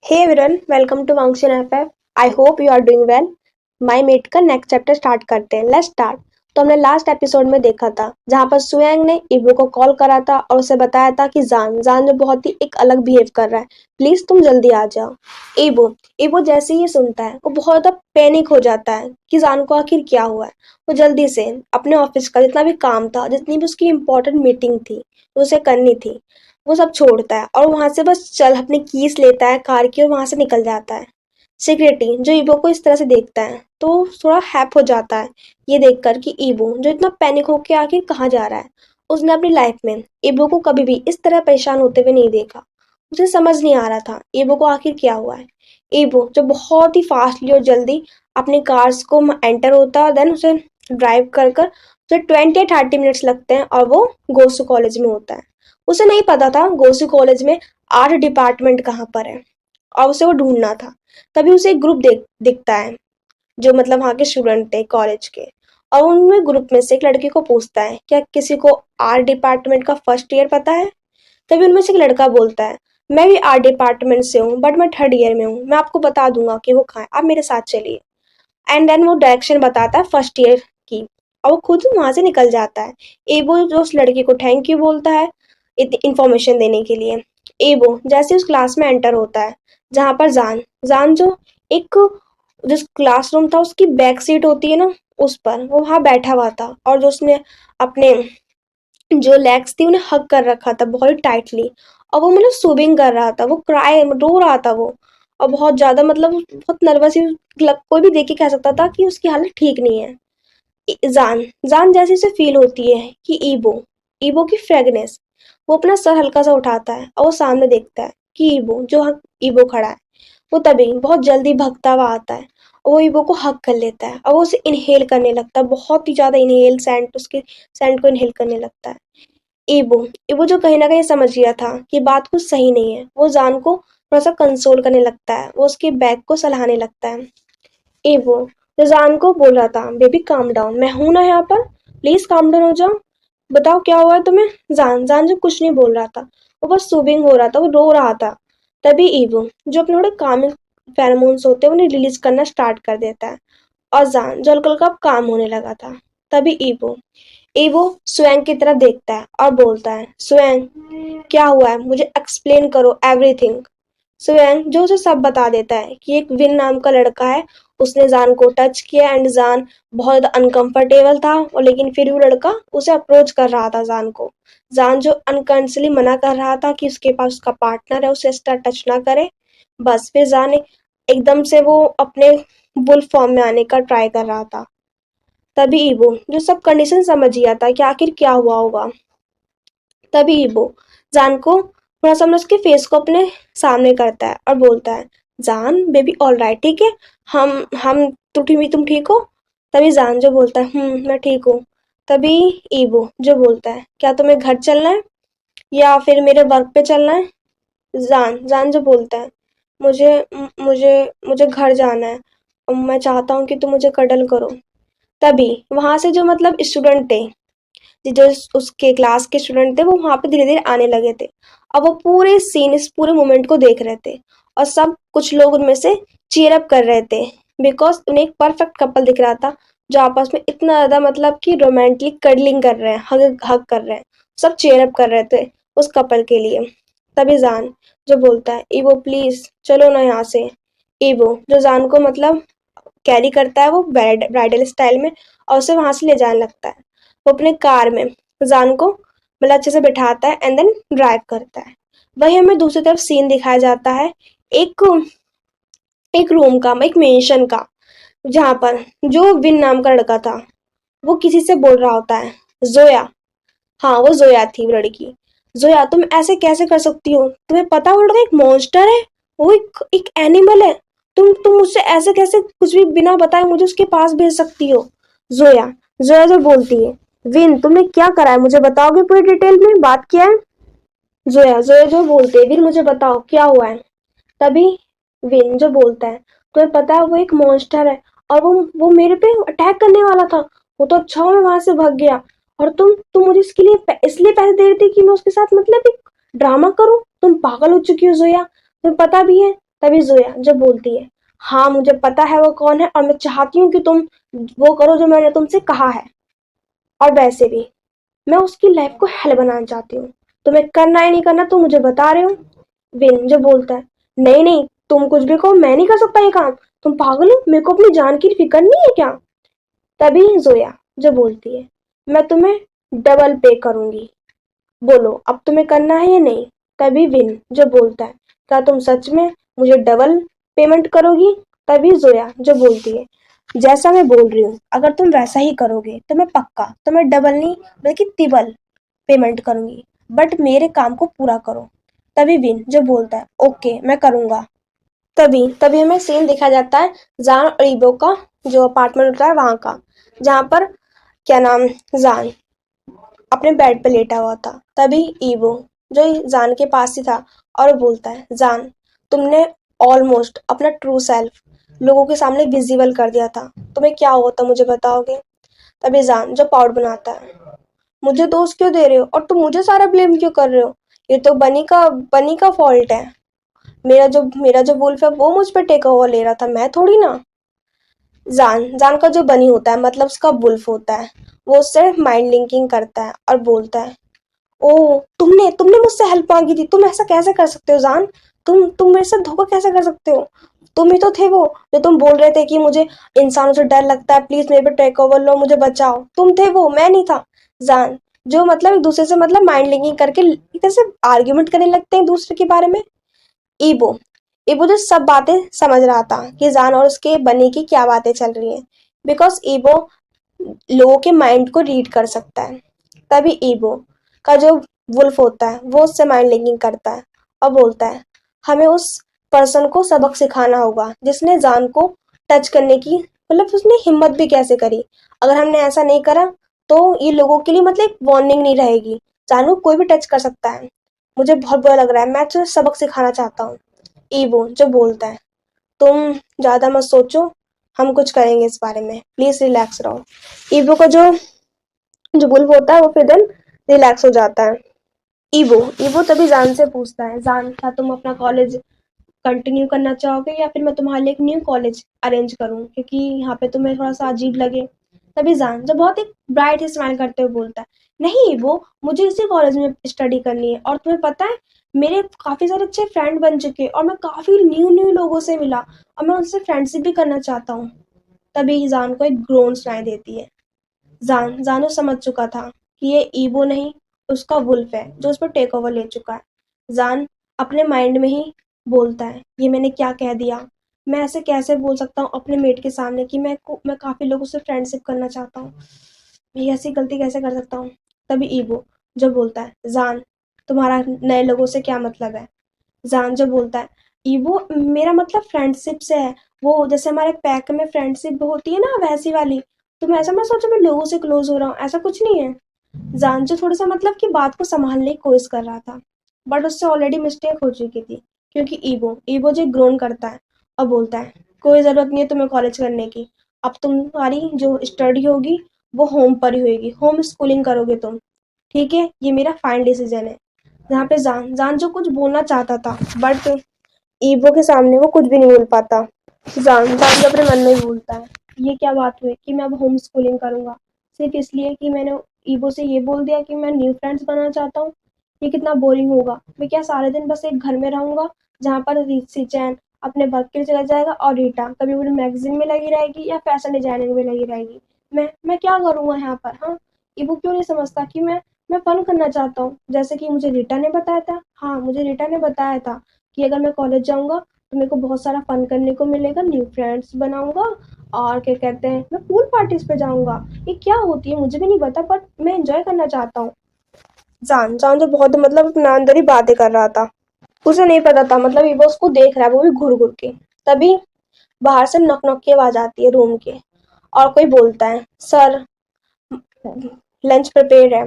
Hey everyone, welcome to Function FF. I hope you are doing well. My mate का next chapter start करते हैं। Let's start. तो हमने last episode में देखा था जहां पर सुयंग ने इबो को कॉल करा था और उसे बताया था कि जान जान जो बहुत ही एक अलग बिहेव कर रहा है, प्लीज तुम जल्दी आ जाओ। इबो इबो जैसे ही ये सुनता है वो बहुत ज्यादा पैनिक हो जाता है कि जान को आखिर क्या हुआ है। वो जल्दी से अपने ऑफिस का जितना भी काम था, जितनी भी उसकी इंपॉर्टेंट मीटिंग थी उसे करनी थी, वो सब छोड़ता है और वहां से बस चल अपनी कीज लेता है कार की और वहां से निकल जाता है। सिक्योरिटी जो ईवो को इस तरह से देखता है तो थोड़ा हैप हो जाता है ये देखकर कि ईवो जो इतना पैनिक होकर आखिर कहाँ जा रहा है। उसने अपनी लाइफ में ईवो को कभी भी इस तरह परेशान होते हुए नहीं देखा। उसे समझ नहीं आ रहा था ईवो को आखिर क्या हुआ है। ईवो जो बहुत ही फास्टली और जल्दी अपनी कार्स को एंटर होता है, देन उसे ड्राइव कर कर उसे 20 या 30 मिनट्स लगते हैं और वो गोसु कॉलेज में होता है। उसे नहीं पता था गोसु कॉलेज में आर्ट डिपार्टमेंट कहाँ पर है और उसे वो ढूंढना था। तभी उसे एक ग्रुप दिखता है जो मतलब वहाँ के स्टूडेंट थे कॉलेज के। और उनमें ग्रुप में से एक लड़की को पूछता है क्या किसी को आर्ट डिपार्टमेंट का फर्स्ट ईयर पता है। तभी उनमें से एक लड़का बोलता है मैं भी आर्ट डिपार्टमेंट से हूँ बट मैं थर्ड ईयर में हूँ, मैं आपको बता दूंगा कि वो कहाँ है, आप मेरे साथ चलिए। एंड देन वो डायरेक्शन बताता है फर्स्ट ईयर की और वो खुद वहां से निकल जाता है। एबो जो उस लड़की को थैंक यू बोलता है इतनी इन्फॉर्मेशन देने के लिए। एबो जैसे उस क्लास में एंटर होता है जहां पर जान जान जो एक जिस क्लासरूम था उसकी बैक सीट होती है ना, उस पर वो वहां बैठा हुआ था और जो उसने अपने जो लेग्स थी उन्हें हग कर रखा था बहुत टाइटली। और वो मतलब सूबिंग कर रहा था, वो क्राई रो रहा था वो। और बहुत ज्यादा मतलब बहुत नर्वस ही कोई भी देख के कह सकता था कि उसकी हालत ठीक नहीं है। जान जान जैसे उसे फील होती है कि ईबो ईबो की फ्रेगनेस। वो अपना सर हल्का सा उठाता है और वो सामने देखता है कि ईबो जो ईबो खड़ा है। वो तभी बहुत जल्दी भगता हुआ आता है और वो ईबो को हक कर लेता है और वो उसे इनहेल करने लगता है, बहुत ही ज्यादा इनहेल सेंट उसके सेंट को इनहेल करने लगता है। ईबो ईबो जो कहीं ना कहीं समझ गया था कि बात कुछ सही नहीं है, वो जान को थोड़ा सा कंसोल करने लगता है, वो उसके बैग को सलाहने लगता है। वो रिजान को बोल रहा था बेबी काम डाउन, मैं हूं ना यहाँ पर, प्लीज काम डाउन हो जाओ, बताओ क्या हुआ है तुम्हें। जान जान जो कुछ नहीं बोल रहा था, वो बस सूबिंग हो रहा था, वो रो रहा था। तभी ईवो जो अपने थोड़े काम फेरोमोन्स होते हैं उन्हें रिलीज करना स्टार्ट कर देता है और जान जो हल्का हल्का अब काम होने लगा था। तभी ईवो ईवो स्वयं की तरफ देखता है और बोलता है स्वयं क्या हुआ है मुझे एक्सप्लेन करो एवरीथिंग। स्वयं जो उसे सब बता देता है कि एक विन नाम का लड़का है, उसने जान को टच किया एंड जान बहुत अनकंफर्टेबल था और लेकिन फिर वो लड़का उसे अप्रोच कर रहा था जान को। जान जो अनकॉन्शियसली मना कर रहा था कि उसके पास उसका पार्टनर है, उसे इस तरह टच ना करे। बस फिर जान एकदम से वो अपने बुल फॉर्म में आने का ट्राई कर रहा था। तभी ईबो जो सब कंडीशन समझ गया था कि आखिर क्या हुआ होगा। तभी ईबो जान को थोड़ा सा उसके फेस को अपने सामने करता है और बोलता है जान बेबी ऑल राइट, ठीक है, हम तुम ठीक हो। तभी जान जो बोलता है मैं ठीक हूँ। तभी ईबो जो बोलता है क्या तुम्हें घर चलना है या फिर मेरे वर्क पे चलना है। जान जान जो बोलता है मुझे मुझे मुझे घर जाना है और मैं चाहता हूँ कि तुम मुझे कडल करो। तभी वहां से जो मतलब स्टूडेंट थे, जो उसके क्लास के स्टूडेंट थे, वो वहां पे धीरे धीरे आने लगे थे। अब वो पूरे सीन इस पूरे मोमेंट को देख रहे थे और सब कुछ लोग उनमें से चीयर अप कर रहे थे बिकॉज उन्हें एक परफेक्ट कपल दिख रहा था जो आपस में इतना ज्यादा मतलब कि रोमांटिक कडलिंग कर रहे हैं, हग हग कर रहे हैं। सब चीयर अप कर रहे थे उस कपल के लिए। तभी जान जो बोलता है ईवो प्लीज चलो ना यहाँ से। ईवो जो जान को मतलब कैरी करता है वो ब्राइडल स्टाइल में और उसे वहां से ले जाने लगता है। वो अपने कार में जान को मतलब अच्छे से बिठाता है एंड देन ड्राइव करता है। वही हमें दूसरी तरफ सीन दिखाया जाता है एक एक रूम का, एक मेंशन का, जहां पर जो विन नाम का लड़का था वो किसी से बोल रहा होता है जोया। हाँ वो जोया थी वो लड़की। जोया तुम ऐसे कैसे कर सकती हो, तुम्हें पता है वो लड़का एक मॉन्स्टर है, वो एक एनिमल है। तुम मुझसे ऐसे कैसे कुछ भी बिना बताए मुझे उसके पास भेज सकती हो। जोया जोया जो बोलती है विन तुमने क्या करा है मुझे बताओगे पूरी डिटेल में बात क्या है। जोया जोया जो बोलते हैं विन मुझे बताओ क्या हुआ है। तभी विन जो बोलता है तुम्हें पता है वो एक मॉन्स्टर है और वो मेरे पे अटैक करने वाला था, वो तो अच्छा हुआ मैं वहां से भाग गया। और तुम मुझे इसके लिए इसलिए पैसे दे रही थी कि मैं उसके साथ मतलब एक ड्रामा करूं, तुम पागल हो चुकी हो जोया, तुम्हें पता भी है तभी जोया जो बोलती है, हाँ मुझे पता है वो कौन है और मैं चाहती हूँ कि तुम वो करो जो मैंने तुमसे कहा है। और वैसे भी मैं उसकी लाइफ को हेल बनाना चाहती हूँ। तुम्हें करना है नहीं करना तुम मुझे बता रहे हो। विन जो बोलता है, नहीं नहीं तुम कुछ भी कहो मैं नहीं कर सकता ये काम। तुम पागल हो, मेरे को अपनी जान की फिक्र नहीं है क्या। तभी जोया जो बोलती है, मैं तुम्हें डबल पे करूंगी, बोलो अब तुम्हें करना है या नहीं। तभी विन जो बोलता है, क्या तुम सच में मुझे डबल पेमेंट करोगी। तभी जोया जो बोलती है, जैसा मैं बोल रही हूँ अगर तुम वैसा ही करोगे तो मैं पक्का तुम्हें डबल नहीं बल्कि तिबल पेमेंट करूंगी, बट मेरे काम को पूरा करो। तभी विन जो बोलता है, ओके मैं करूंगा। तभी तभी हमें सीन दिखा जाता है जान और ईबो का, जो अपार्टमेंट होता है वहां का, जहाँ पर क्या नाम, जान अपने बेड पे लेटा हुआ था। तभी ईवो जो जान के पास ही था और वो बोलता है, जान तुमने ऑलमोस्ट अपना ट्रू सेल्फ लोगों के सामने विजिबल कर दिया था, तुम्हें क्या हुआ था मुझे बताओगे। तभी जान जो पाउडर बनाता है, मुझे दोष क्यों दे रहे हो और तुम मुझे सारा ब्लेम क्यों कर रहे हो, ये तो बनी का फॉल्ट है। मेरा जो वुल्फ है वो मुझ पे टेक ओवर ले रहा था, मैं थोड़ी ना। जान जान का जो बनी होता है मतलब उसका वुल्फ होता है, वो उससे माइंड लिंकिंग करता है और बोलता है, ओ तुमने तुमने मुझसे हेल्प मांगी थी, तुम ऐसा कैसे कर सकते हो जान। तुम मेरे साथ धोखा कैसे कर सकते हो। तुम ही तो थे वो जो तुम बोल रहे थे कि मुझे इंसानों से डर लगता है, प्लीज मेरे पे टेक ओवर लो, मुझे बचाओ। तुम थे वो, मैं नहीं था। जान जो मतलब एक दूसरे से मतलब माइंड लिंकिंग करके एक तरह से आर्ग्यूमेंट करने लगते हैं एक दूसरे के बारे में। ईबो ईबो जो सब बातें समझ रहा था कि जान और उसके बनी की क्या बातें चल रही हैं, बिकॉज ईबो लोगों के माइंड को रीड कर सकता है। तभी ईबो का जो वुल्फ होता है वो उससे माइंड लिंकिंग करता है और बोलता है, हमें उस पर्सन को सबक सिखाना होगा जिसने जान को टच करने की मतलब उसने हिम्मत भी कैसे करी। अगर हमने ऐसा नहीं करा तो ये लोगों के लिए मतलब एक वार्निंग नहीं रहेगी, जान को कोई भी टच कर सकता है। मुझे बहुत बुरा लग रहा है, मैं तुझे सबक सिखाना चाहता हूँ। ईबो जो बोलता है, तुम ज्यादा मत सोचो, हम कुछ करेंगे इस बारे में, प्लीज रिलैक्स रहो। ईबो का जो वुल्फ होता है वो फिर देन रिलैक्स हो जाता है। ईवो ईवो तभी जान से पूछता है, जान क्या तुम अपना कॉलेज कंटिन्यू करना चाहोगे या फिर मैं तुम्हारे लिए एक न्यू कॉलेज अरेंज करूं क्योंकि यहाँ पे तुम्हें थोड़ा सा अजीब लगे। तभी जान जब बहुत एक ब्राइट स्माइल करते हुए बोलता है, नहीं वो मुझे इसी कॉलेज में स्टडी करनी है और तुम्हें पता है मेरे काफी सारे अच्छे फ्रेंड बन चुके हैं और मैं काफी न्यू न्यू लोगों से मिला और मैं उनसे फ्रेंडशिप भी करना चाहता हूँ। तभी जान को एक ग्रोन सुनाई देती है। जानो समझ चुका था कि ये ईवो नहीं उसका वुल्फ है जो उस पर टेक ओवर ले चुका है। जान अपने माइंड में ही बोलता है, ये मैंने क्या कह दिया, मैं ऐसे कैसे बोल सकता हूँ अपने मेट के सामने कि मैं काफी लोगों से फ्रेंडशिप करना चाहता हूँ, मैं ऐसी गलती कैसे कर सकता हूँ। तभी ईवो जो बोलता है, जान तुम्हारा नए लोगों से क्या मतलब है। जान जो बोलता है, ईवो मेरा मतलब फ्रेंडशिप से है, वो जैसे हमारे पैक में फ्रेंडशिप होती है ना वैसी वाली। तुम ऐसा मत सोचो मैं लोगों से क्लोज हो रहा हूँ, ऐसा कुछ नहीं है। जान जो थोड़ा सा मतलब कि बात को संभालने की कोशिश कर रहा था, बट उससे ऑलरेडी मिस्टेक हो चुकी थी क्योंकि ईवो ईवो जो ग्रोन करता है और बोलता है, कोई जरूरत नहीं है तुम्हें कॉलेज करने की, अब तुम्हारी जो स्टडी होगी वो होम पर ही होगी, होम स्कूलिंग करोगे तुम, ठीक है ये मेरा फाइनल डिसीजन है। यहाँ पे जान जान जो कुछ बोलना चाहता था बट ईवो के सामने वो कुछ भी नहीं बोल पाता। जान जान जो अपने मन में ही बोलता है, ये क्या बात हुई कि मैं अब होम स्कूलिंग करूंगा सिर्फ इसलिए कि मैंने ईवो से ये बोल दिया कि मैं न्यू फ्रेंड्स बनाना चाहता हूँ। ये कितना बोरिंग होगा, मैं क्या सारे दिन बस एक घर में रहूंगा जहाँ पर सिचैन अपने वर्क के लिए चला जाएगा और रीटा कभी पूरी मैगजीन में लगी रहेगी या फैशन डिजाइनिंग में लगी रहेगी। मैं क्या करूंगा यहाँ पर। हाँ ईवो क्यों नहीं समझता कि मैं फन करना चाहता हूँ, जैसे कि मुझे रीटा ने बताया था। हाँ मुझे रीटा ने बताया था कि अगर मैं कॉलेज जाऊंगा तो मेरे को बहुत सारा फन करने को मिलेगा, न्यू फ्रेंड्स बनाऊंगा और क्या कहते हैं मैं पूल पार्टीज पे जाऊंगा। ये क्या होती है मुझे भी नहीं पता बट मैं एंजॉय करना चाहता हूँ। जान जान जो बहुत मतलब अपना अंदर ही बातें कर रहा था, उसे नहीं पता था मतलब ये वो उसको देख रहा है वो भी घूर घूर के। तभी बाहर से नॉक नॉक की आवाज आती है रूम के और कोई बोलता है, सर लंच प्रिपेयर है।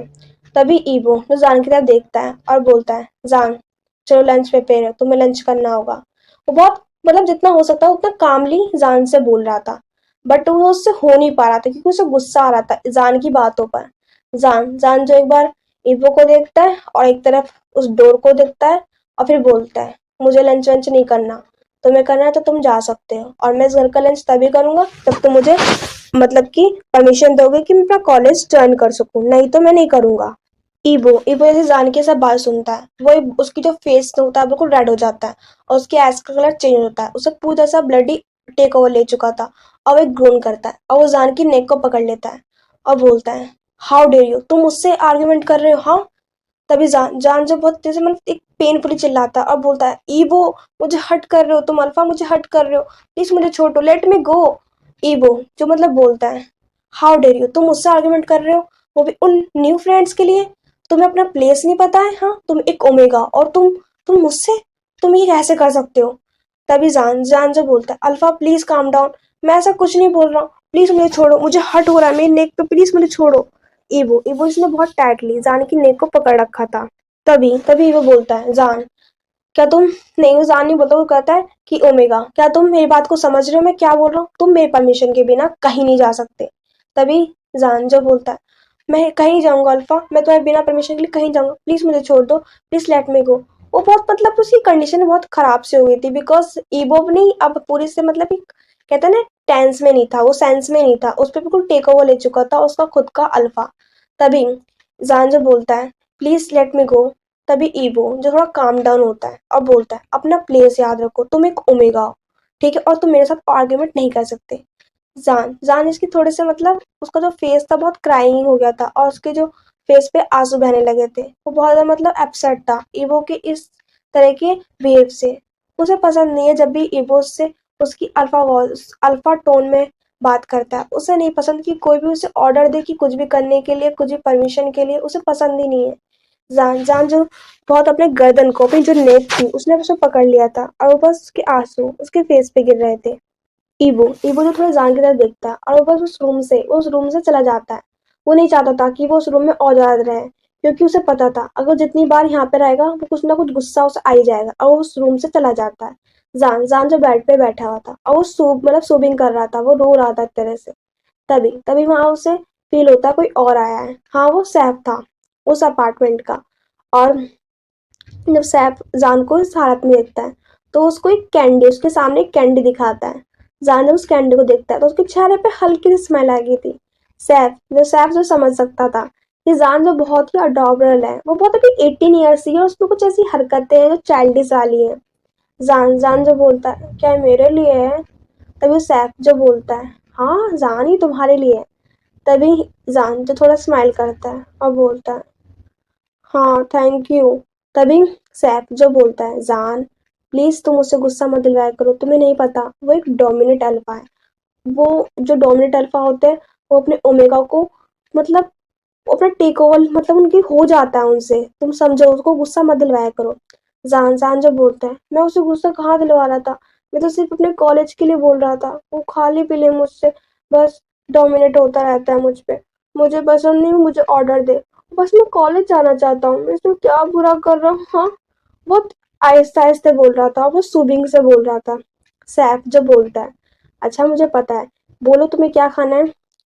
तभी ईवो जो जान की तरफ देखता है और बोलता है, जान चलो लंच प्रिपेयर है तुम्हें लंच करना होगा। वो बहुत मतलब जितना हो सकता है उतना कामली जान से बोल रहा था बट वो उससे हो नहीं पा रहा था क्योंकि उसे गुस्सा आ रहा था जान की बातों पर। जान जान जो एक बार ईवो को देखता है और एक तरफ उस डोर को देखता है और फिर बोलता है, मुझे लंच वंच नहीं करना। तुम्हें करना है तो तुम जा सकते हो, और मैं इस घर का लंच तभी करूंगा जब तुम मुझे मतलब कि परमिशन दोगे कि मैं अपना कॉलेज ज्वाइन कर सकूं, नहीं तो मैं नहीं करूंगा। ईबो ईबो जैसे जान के सब बात सुनता है, वो उसकी जो फेस होता है बिल्कुल रेड हो जाता है, और उसके आइज का कलर चेंज होता है, उसे पूरा सा ब्लडी टेक ओवर ले चुका था। और वो एक ग्रोन करता है और वो जान की नेक को पकड़ लेता है और बोलता है, हाउ डेयर यू, तुम मुझसे आर्ग्यूमेंट कर रहे हो, हाँ। तभी जान जान जो बहुत जैसे मतलब एक पेनफुली चिल्लाता है और बोलता है, ईबो मुझे हट कर रहे हो तुम, अल्फा मुझे हट कर रहे हो, प्लीज मुझे छोड़ो, लेट मी गो। ईबो जो मतलब बोलता है, हाउ डेयर यू, तुम मुझसे आर्ग्यूमेंट कर रहे हो, वो भी उन न्यू फ्रेंड्स के लिए, तुम्हें अपना प्लेस नहीं पता है, हाँ, तुम एक ओमेगा और तुम मुझसे, तुम ये कैसे कर सकते हो। तभी जान जान जो बोलता है, अल्फा प्लीज काम डाउन, मैं ऐसा कुछ नहीं बोल रहा हूँ, प्लीज मुझे छोड़ो, मुझे हट हो रहा है मेरी नेक पे, प्लीज मुझे छोड़ो। ईबो ईबो इसने बहुत टाइटली जान की नेक को पकड़ रखा था। तभी तभी ईबो बोलता है, जान क्या तुम, नहीं वो जान नहीं बोलता, वो कहता है कि ओमेगा क्या तुम मेरी बात को समझ रहे हो, मैं क्या बोल रहा हूँ, तुम मेरे परमिशन के बिना कहीं नहीं जा सकते। तभी जान जो बोलता है, मैं कहीं जाऊंगा अल्फा, मैं तुम्हारे बिना परमिशन के लिए कहीं जाऊंगा, प्लीज मुझे छोड़ दो, प्लीज लेट मी गो। वो बहुत मतलब उसकी कंडीशन बहुत खराब से हो गई थी, बिकॉज ईबो अपनी अब पूरी से मतलब एक कहते हैं ना टेंस में नहीं था, वो सेंस में नहीं था, उस पर बिल्कुल टेक ओवर ले चुका था उसका खुद का अल्फा। तभी जान जो बोलता है, प्लीज लेट मी गो। तभी ईबो जो थोड़ा काम डाउन होता है और बोलता है, अपना प्लेस याद रखो, तुम एक ओमेगा हो, ठीक है, और तुम मेरे साथ आर्ग्यूमेंट नहीं कर सकते। जान जान इसकी थोड़े से मतलब उसका जो फेस था बहुत क्राइंग हो गया था, और उसके जो फेस पे आंसू बहने लगे थे, वो बहुत ज्यादा मतलब अपसेट था ईवो के इस तरह के बिहेव से। उसे पसंद नहीं है जब भी ईवो से उसकी अल्फा वॉइस अल्फा टोन में बात करता है, उसे नहीं पसंद कि कोई भी उसे ऑर्डर दे कि कुछ भी करने के लिए, कुछ भी परमिशन के लिए, उसे पसंद ही नहीं है। जान जान जो बहुत अपने गर्दन को, अपनी जो नेक थी उसने उसे पकड़ लिया था, और वो बस उसके आंसू उसके फेस पे गिर रहे थे। ईबो ईबो जो थोड़ा जान की तरह देखता है और वो बस उस रूम से चला जाता है। वो नहीं चाहता था कि वो उस रूम में और ज्यादा रहे, क्योंकि उसे पता था अगर जितनी बार यहाँ पे रहेगा वो कुछ ना कुछ गुस्सा उसे आ ही जाएगा, और वो उस रूम से चला जाता है। जान जान जो बेड पे बैठा हुआ था और वो सूबिंग कर रहा था, वो रो रहा था एक तरह से। तभी तभी वहां उसे फील होता है कोई और आया है, हाँ वो सैफ था, उस अपार्टमेंट का। और जब सैफ जान को इस हालत में देखता है, तो उसको एक कैंडी, उसके सामने एक कैंडी दिखाता है। जान जब उस कैंडी को देखता है तो उसके चेहरे पे हल्की सी स्माइल आ गई थी। सैफ जो समझ सकता था कि जान जो बहुत ही अडॉरेबल है, वो बहुत अभी 18 ईयर्स की है, और उसमें कुछ ऐसी हरकतें हैं जो चाइल्डिश वाली हैं। जान जान जो बोलता है, क्या ये मेरे लिए है। तभी सैफ जो बोलता है, हाँ जान ही तुम्हारे लिए है। तभी जान जो थोड़ा स्माइल करता है और बोलता है, हाँ थैंक यू। तभी सैफ जो बोलता है, जान प्लीज तुम मुझसे गुस्सा मत दिलवाया करो, तुम्हें नहीं पता वो एक डोमिनेट अल्फा है। वो जो डोमिनेट अल्फा होते हैं वो अपने ओमेगा को मतलब वो अपना टेक ओवर मतलब उनकी हो जाता है उनसे, तुम समझो, उसको गुस्सा मत दिलवाया करो। जान जान जो बोलता है, मैं उसे गुस्सा कहाँ दिलवा रहा था, मैं तो सिर्फ अपने कॉलेज के लिए बोल रहा था, वो खाली पीले मुझसे बस डोमिनेट होता रहता है मुझ पे, मुझे पसंद नहीं, मुझे ऑर्डर दे, बस मैं कॉलेज जाना चाहता हूँ, मैं इसमें क्या बुरा कर रहा हूँ, हाँ। बहुत आहिस्ते आहिस्ते बोल रहा था, वो सूबिंग से बोल रहा था। सैफ जो बोलता है, अच्छा मुझे पता है, बोलो तुम्हें क्या खाना है।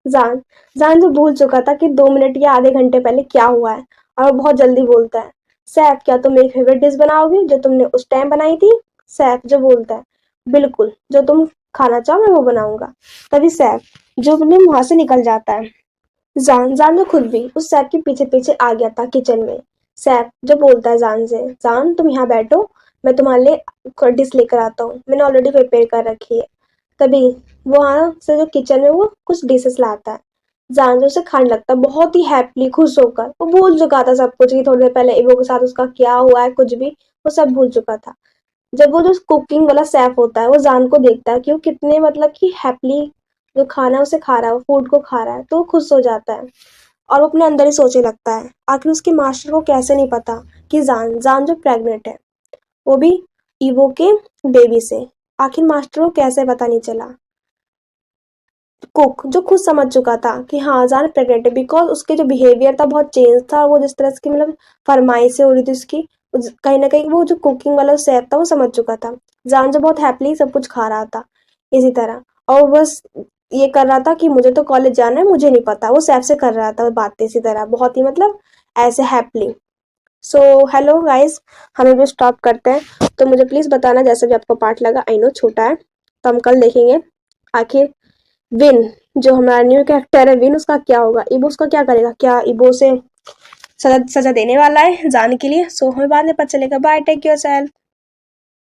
जान जान जो भूल चुका था कि 2 मिनट या आधे घंटे पहले क्या हुआ है, और वो बहुत जल्दी बोलता है, सैफ क्या तुम मेरी फेवरेट डिश बनाओगे जो तुमने उस टाइम बनाई थी। सैफ जो बोलता है, बिल्कुल, जो तुम खाना चाहो मैं वो बनाऊंगा। तभी सैफ जो अपने वहां से निकल जाता है। जान जान जो खुद भी उस सैफ के पीछे पीछे आ गया था किचन में। सैफ जो बोलता है जान से, जान तुम यहाँ बैठो, मैं तुम्हारे लिए डिश लेकर आता हूँ, मैंने ऑलरेडी प्रिपेयर कर रखी है। तभी वो वहाँ से जो किचन में वो कुछ डिशेस लाता है। जान जो उसे खाने लगता है बहुत ही हैप्पीली, खुश होकर, वो भूल चुका था सब कुछ कि थोड़ी देर पहले इवो के साथ उसका क्या हुआ है, कुछ भी वो सब भूल चुका था। जब वो जो कुकिंग वाला सैफ होता है वो जान को देखता है कि वो कितने मतलब कि हैप्पीली जो खाना उसे खा रहा है, वो फूड को खा रहा है, तो वो खुश हो जाता है। और वो अपने अंदर ही सोचने लगता है, आखिर उसके मास्टर को कैसे नहीं पता कि जान जान जो प्रेग्नेंट है, वो भी ईवो के बेबी से, आखिर मास्टर को कैसे पता नहीं चला। कुक जो खुद समझ चुका था कि हाँ जान प्रेग्नेंट है, बिकॉज उसके जो बिहेवियर था बहुत चेंज था, और वो जिस तरह की मतलब फरमाइशें हो रही थी उसकी, कहीं ना कहीं वो जो कुकिंग वाला शेफ था वो समझ चुका था। जान जो बहुत हैप्पीली सब कुछ खा रहा था इसी तरह, और वो बस ये कर रहा था कि मुझे तो कॉलेज जाना है, मुझे नहीं पता, वो शेफ से कर रहा था बातें इसी तरह बहुत ही मतलब ऐसे हैप्पीली। सो हेलो गाइस, हम अभी स्टॉप करते हैं। तो मुझे प्लीज बताना जैसे भी आपको पार्ट लगा। आई नो छोटा है, तो हम कल देखेंगे आखिर विन जो हमारा न्यू कैरेक्टर है विन उसका क्या होगा, इबो उसका क्या करेगा, क्या इबो से सजा सजा देने वाला है जाने के लिए। सो हमें बाद में पता चलेगा। Bye, take your self.